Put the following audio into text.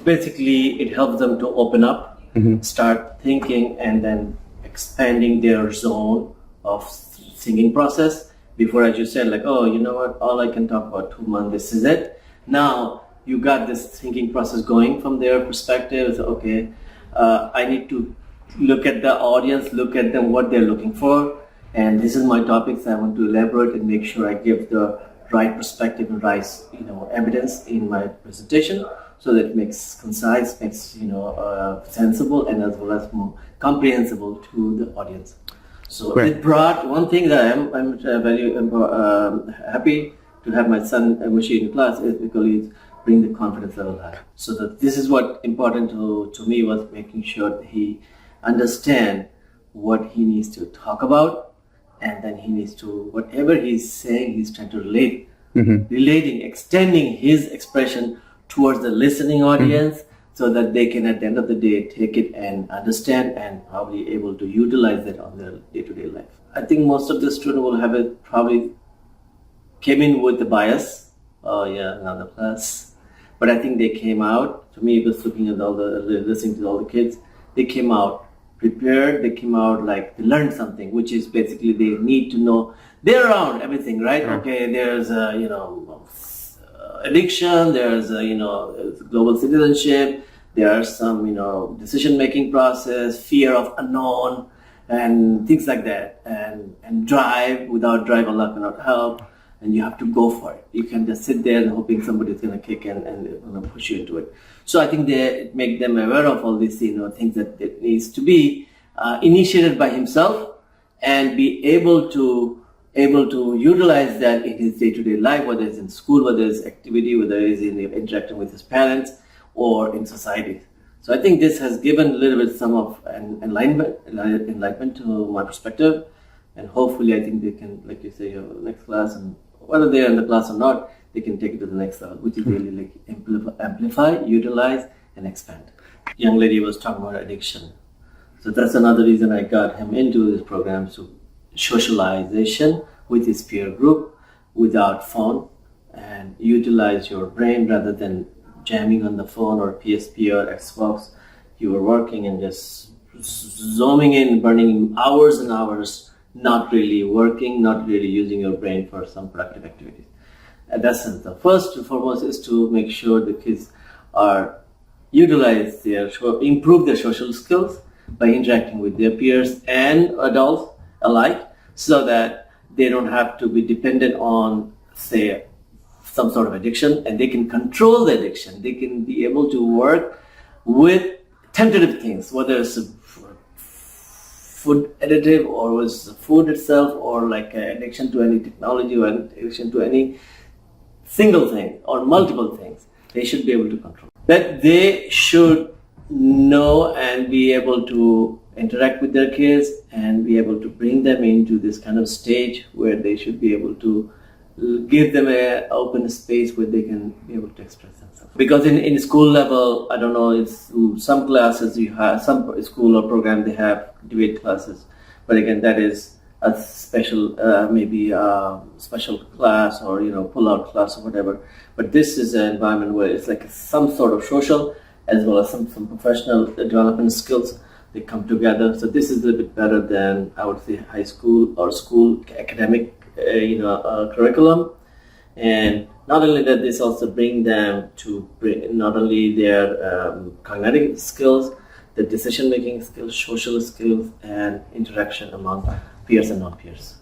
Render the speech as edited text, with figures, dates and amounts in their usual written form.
Basically, it helps them to open up, start thinking, and then expanding their zone of thinking process. Before, as you said, like, oh, you know what, all I can talk about 2 months, this is it. Now you got this thinking process going from their perspective. So, okay, I need to look at the audience, look at them, what they're looking for, and this is my topics. I want to elaborate and make sure I give the right perspective and right, evidence in my presentation, so that it makes concise, makes sensible, and as well as more comprehensible to the audience. So Great. It brought one thing that I'm very happy to have my son Mushi in class is because it bring the confidence level high. So that this is what important to me was making sure that he understand what he needs to talk about, and then he needs to, whatever he's saying, he's trying to relate, relating, extending his expression towards the listening audience, so that they can at the end of the day take it and understand and probably able to utilize it on their day-to-day life. I think most of the students will have it probably came in with the bias. Oh yeah, another class. But I think they came out, to me, just looking at listening to all the kids, they came out prepared, they came out like they learned something, which is basically they need to know, they're around everything, right? Okay, there's addiction, there's global citizenship, there's some decision-making process, fear of unknown, and things like that, and drive. Without drive, Allah cannot help. And you have to go for it. You can just sit there and hoping somebody's going to kick in and going to push you into it. So I think they make them aware of all these things that it needs to be initiated by himself, and be able to utilize that in his day-to-day life, whether it's in school, whether it's activity, whether it's in interacting with his parents or in society. So I think this has given a little bit some of an enlightenment to my perspective, and hopefully I think they can, like you say, next class, and whether they're in the class or not, they can take it to the next level, which is really like amplify, utilize, and expand. Young lady was talking about addiction. So that's another reason I got him into this program, so socialization with his peer group without phone, and utilize your brain rather than jamming on the phone or PSP or Xbox. You are working and just zooming in, burning hours and hours, not really working, not really using your brain for some productive activities. And that's the first and foremost is to make sure the kids are improve their social skills by interacting with their peers and adults alike, so that they don't have to be dependent on, say, some sort of addiction, and they can control the addiction. They can be able to work with tentative things, whether it's a food additive or was food itself, or like an addiction to any technology or an addiction to any single thing or multiple things. They should be able to control. That they should know and be able to interact with their kids and be able to bring them into this kind of stage where they should be able to give them an open space where they can be able to express themselves. Because in school level, I don't know, it's some classes you have, some school or program they have debate classes, but again that is a special maybe special class or pull-out class or whatever. But this is an environment where it's like some sort of social as well as some professional development skills. They come together. So this is a little bit better than, I would say, high school or school academic curriculum. And not only that, this also bring them to not only their cognitive skills, the decision-making skills, social skills, and interaction among peers and non-peers.